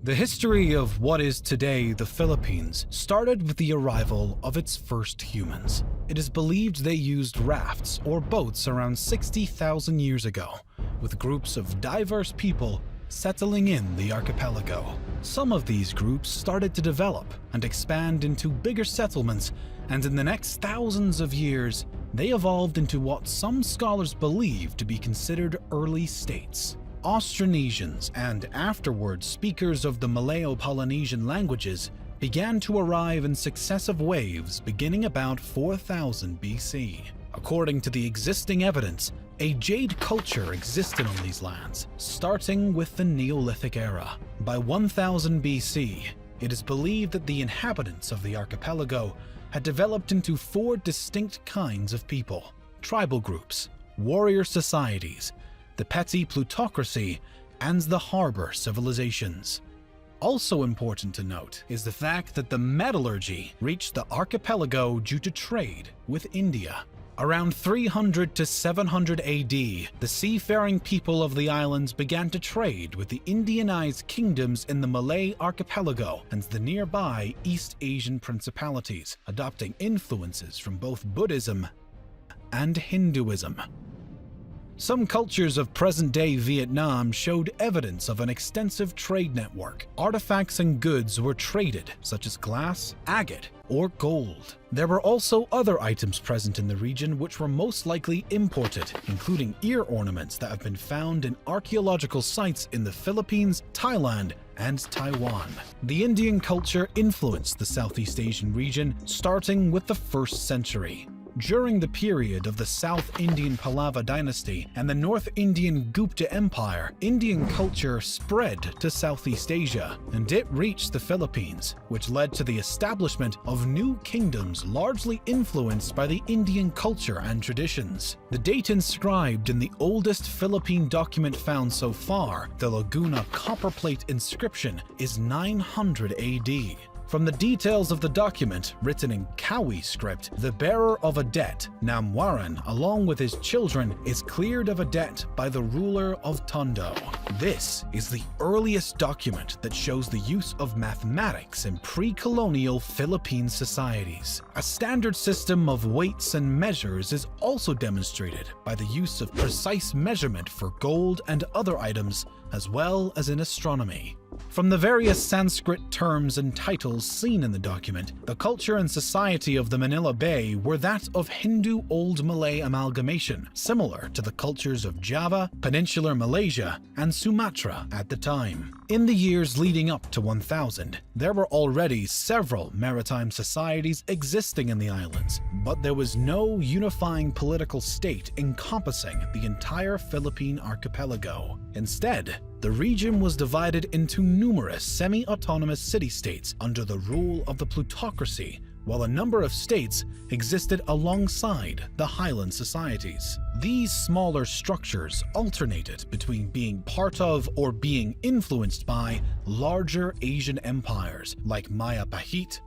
The history of what is today the Philippines started with the arrival of its first humans. It is believed they used rafts or boats around 60,000 years ago, with groups of diverse people settling in the archipelago. Some of these groups started to develop and expand into bigger settlements, and in the next thousands of years, they evolved into what some scholars believe to be considered early states. Austronesians and afterwards speakers of the Malayo-Polynesian languages began to arrive in successive waves beginning about 4000 BC. According to the existing evidence, a jade culture existed on these lands, starting with the Neolithic era. By 1000 BC, it is believed that the inhabitants of the archipelago had developed into 4 distinct kinds of people: tribal groups, warrior societies, the petty plutocracy, and the harbor civilizations. Also important to note is the fact that the metallurgy reached the archipelago due to trade with India. Around 300 to 700 AD, the seafaring people of the islands began to trade with the Indianized kingdoms in the Malay archipelago and the nearby East Asian principalities, adopting influences from both Buddhism and Hinduism. Some cultures of present-day Vietnam showed evidence of an extensive trade network. Artifacts and goods were traded, such as glass, agate, or gold. There were also other items present in the region which were most likely imported, including ear ornaments that have been found in archaeological sites in the Philippines, Thailand, and Taiwan. The Indian culture influenced the Southeast Asian region starting with the 1st century. During the period of the South Indian Pallava dynasty and the North Indian Gupta Empire, Indian culture spread to Southeast Asia, and it reached the Philippines, which led to the establishment of new kingdoms largely influenced by the Indian culture and traditions. The date inscribed in the oldest Philippine document found so far, the Laguna copperplate inscription, is 900 AD. From the details of the document, written in Kawi script, the bearer of a debt, Namwaran, along with his children, is cleared of a debt by the ruler of Tondo. This is the earliest document that shows the use of mathematics in pre-colonial Philippine societies. A standard system of weights and measures is also demonstrated by the use of precise measurement for gold and other items, as well as in astronomy. From the various Sanskrit terms and titles seen in the document, the culture and society of the Manila Bay were that of Hindu Old Malay amalgamation, similar to the cultures of Java, Peninsular Malaysia, and Sumatra at the time. In the years leading up to 1000, there were already several maritime societies existing in the islands, but there was no unifying political state encompassing the entire Philippine archipelago. Instead, the region was divided into numerous semi-autonomous city-states under the rule of the plutocracy, while a number of states existed alongside the highland societies. These smaller structures alternated between being part of or being influenced by larger Asian empires like Maya Pahit.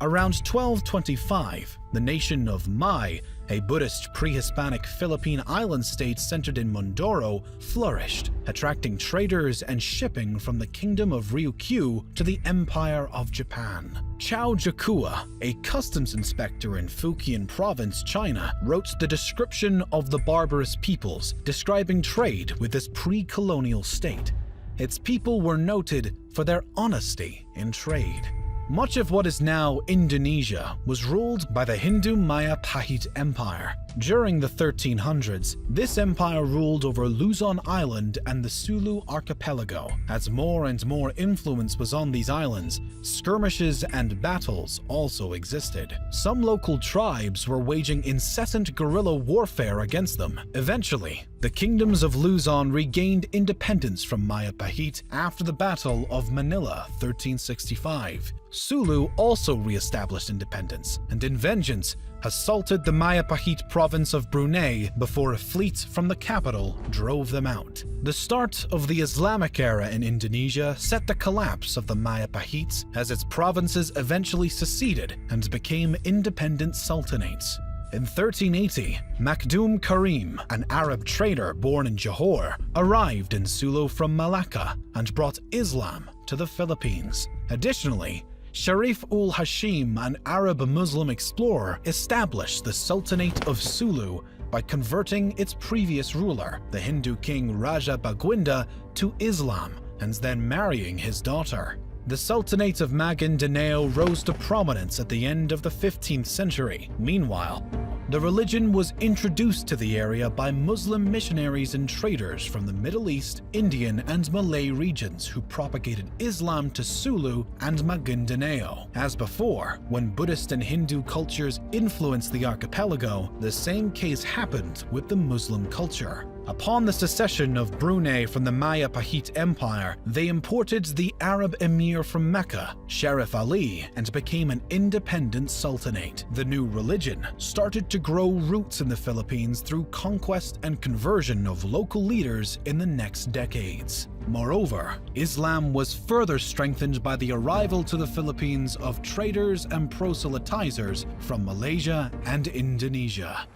Around 1225, the nation of Mai, a Buddhist pre-Hispanic Philippine island state centered in Mindoro, flourished, attracting traders and shipping from the Kingdom of Ryukyu to the Empire of Japan. Chao Jakua, a customs inspector in Fujian Province, China, wrote the description of the barbarous peoples, describing trade with this pre-colonial state. Its people were noted for their honesty in trade. Much of what is now Indonesia was ruled by the Hindu Maya Pahit Empire. During the 1300s, this empire ruled over Luzon Island and the Sulu archipelago. As more and more influence was on these islands, skirmishes and battles also existed. Some local tribes were waging incessant guerrilla warfare against them. Eventually, the kingdoms of Luzon regained independence from Maya Pahit after the Battle of Manila 1365. Sulu also re-established independence, and in vengeance, assaulted the Maya Pahit province of Brunei before a fleet from the capital drove them out. The start of the Islamic era in Indonesia set the collapse of the Maya Pahites as its provinces eventually seceded and became independent sultanates. In 1380, Makdum Karim, an Arab trader born in Johor, arrived in Sulu from Malacca and brought Islam to the Philippines. Additionally, Sharif ul Hashim, an Arab Muslim explorer, established the Sultanate of Sulu by converting its previous ruler, the Hindu king Raja Baguinda, to Islam and then marrying his daughter. The Sultanate of Maguindanao rose to prominence at the end of the 15th century. Meanwhile, the religion was introduced to the area by Muslim missionaries and traders from the Middle East, Indian, and Malay regions who propagated Islam to Sulu and Maguindanao. As before, when Buddhist and Hindu cultures influenced the archipelago, the same case happened with the Muslim culture. Upon the secession of Brunei from the Maya Pahit Empire, they imported the Arab emir from Mecca, Sharif Ali, and became an independent sultanate. The new religion started to grow roots in the Philippines through conquest and conversion of local leaders in the next decades. Moreover, Islam was further strengthened by the arrival to the Philippines of traders and proselytizers from Malaysia and Indonesia.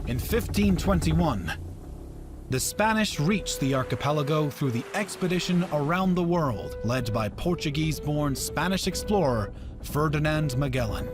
In 1521, the Spanish reached the archipelago through the expedition around the world led by Portuguese-born Spanish explorer Ferdinand Magellan.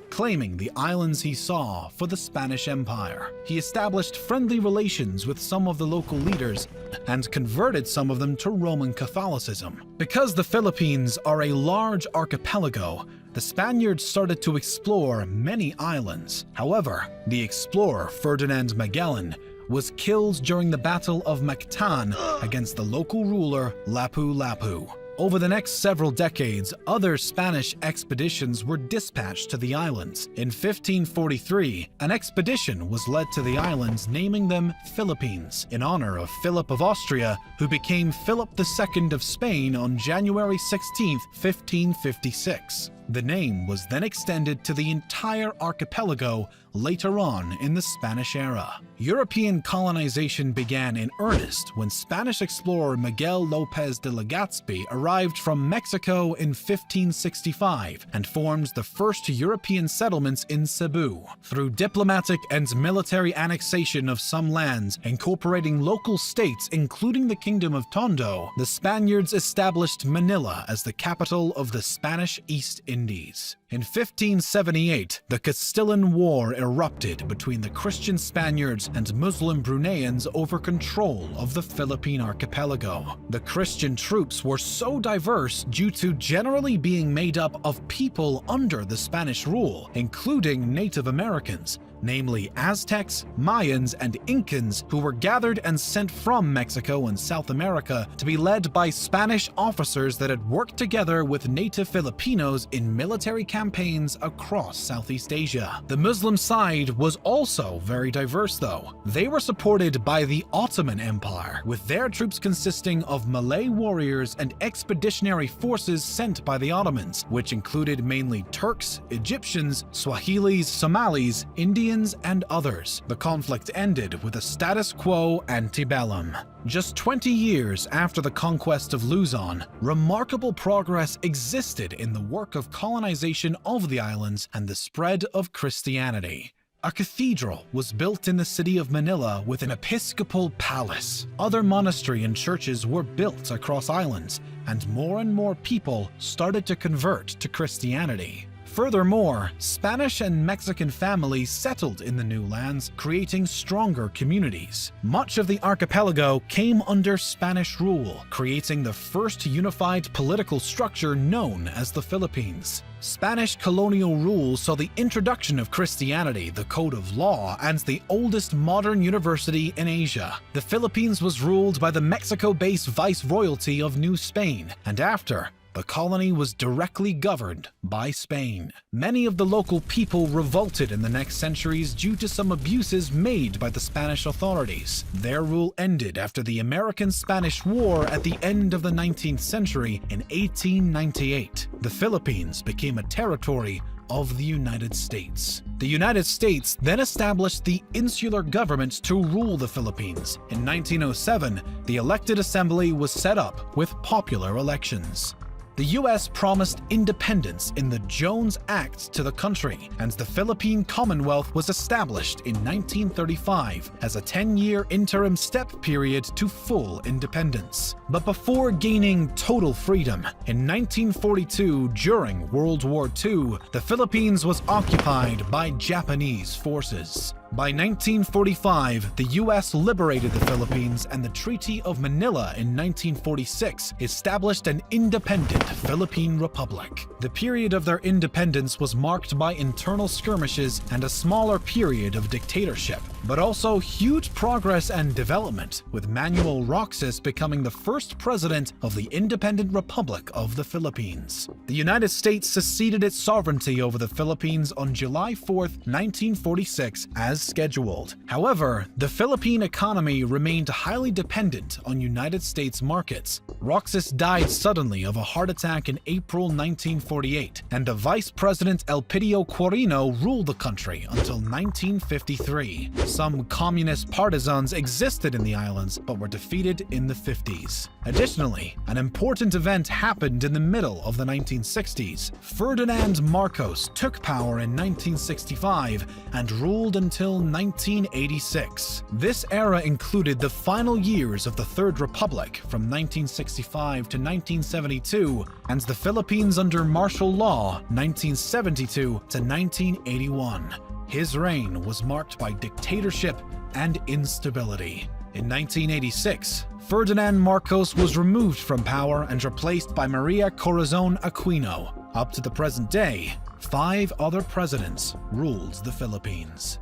Claiming the islands he saw for the Spanish Empire, he established friendly relations with some of the local leaders and converted some of them to Roman Catholicism. Because the Philippines are a large archipelago, the Spaniards started to explore many islands. However, the explorer Ferdinand Magellan was killed during the Battle of Mactan against the local ruler Lapu-Lapu. Over the next several decades, other Spanish expeditions were dispatched to the islands. In 1543, an expedition was led to the islands, naming them Philippines, in honor of Philip of Austria, who became Philip II of Spain on January 16, 1556. The name was then extended to the entire archipelago later on in the Spanish era. European colonization began in earnest when Spanish explorer Miguel López de Legazpi arrived from Mexico in 1565 and formed the first European settlements in Cebu. Through diplomatic and military annexation of some lands, incorporating local states including the Kingdom of Tondo, the Spaniards established Manila as the capital of the Spanish East Indies. In 1578, the Castilian War erupted between the Christian Spaniards and Muslim Bruneians over control of the Philippine archipelago. The Christian troops were so diverse due to generally being made up of people under the Spanish rule, including Native Americans, namely Aztecs, Mayans, and Incans, who were gathered and sent from Mexico and South America to be led by Spanish officers that had worked together with native Filipinos in military campaigns across Southeast Asia. The Muslim side was also very diverse though. They were supported by the Ottoman Empire, with their troops consisting of Malay warriors and expeditionary forces sent by the Ottomans, which included mainly Turks, Egyptians, Swahilis, Somalis, Indians, and others. The conflict ended with a status quo antebellum. Just 20 years after the conquest of Luzon, remarkable progress existed in the work of colonization of the islands and the spread of Christianity. A cathedral was built in the city of Manila with an episcopal palace. Other monasteries and churches were built across islands, and more people started to convert to Christianity. Furthermore, Spanish and Mexican families settled in the new lands, creating stronger communities. Much of the archipelago came under Spanish rule, creating the first unified political structure known as the Philippines. Spanish colonial rule saw the introduction of Christianity, the code of law, and the oldest modern university in Asia. The Philippines was ruled by the Mexico-based Viceroyalty of New Spain, and after, the colony was directly governed by Spain. Many of the local people revolted in the next centuries due to some abuses made by the Spanish authorities. Their rule ended after the American-Spanish War at the end of the 19th century in 1898. The Philippines became a territory of the United States. The United States then established the insular government to rule the Philippines. In 1907, the elected assembly was set up with popular elections. The US promised independence in the Jones Act to the country, and the Philippine Commonwealth was established in 1935 as a 10-year interim step period to full independence. But before gaining total freedom, in 1942, during World War II, the Philippines was occupied by Japanese forces. By 1945, the US liberated the Philippines, and the Treaty of Manila in 1946 established an independent Philippine Republic. The period of their independence was marked by internal skirmishes and a smaller period of dictatorship, but also huge progress and development, with Manuel Roxas becoming the first president of the Independent Republic of the Philippines. The United States seceded its sovereignty over the Philippines on July 4, 1946, as scheduled. However, the Philippine economy remained highly dependent on United States markets. Roxas died suddenly of a heart attack in April 1948, and the Vice President Elpidio Quirino ruled the country until 1953. Some communist partisans existed in the islands, but were defeated in the 50s. Additionally, an important event happened in the middle of the 1960s. Ferdinand Marcos took power in 1965 and ruled until 1986. This era included the final years of the Third Republic from 1965 to 1972, and the Philippines under martial law 1972 to 1981. His reign was marked by dictatorship and instability. In 1986, Ferdinand Marcos was removed from power and replaced by Maria Corazon Aquino. Up to the present day, 5 other presidents ruled the Philippines.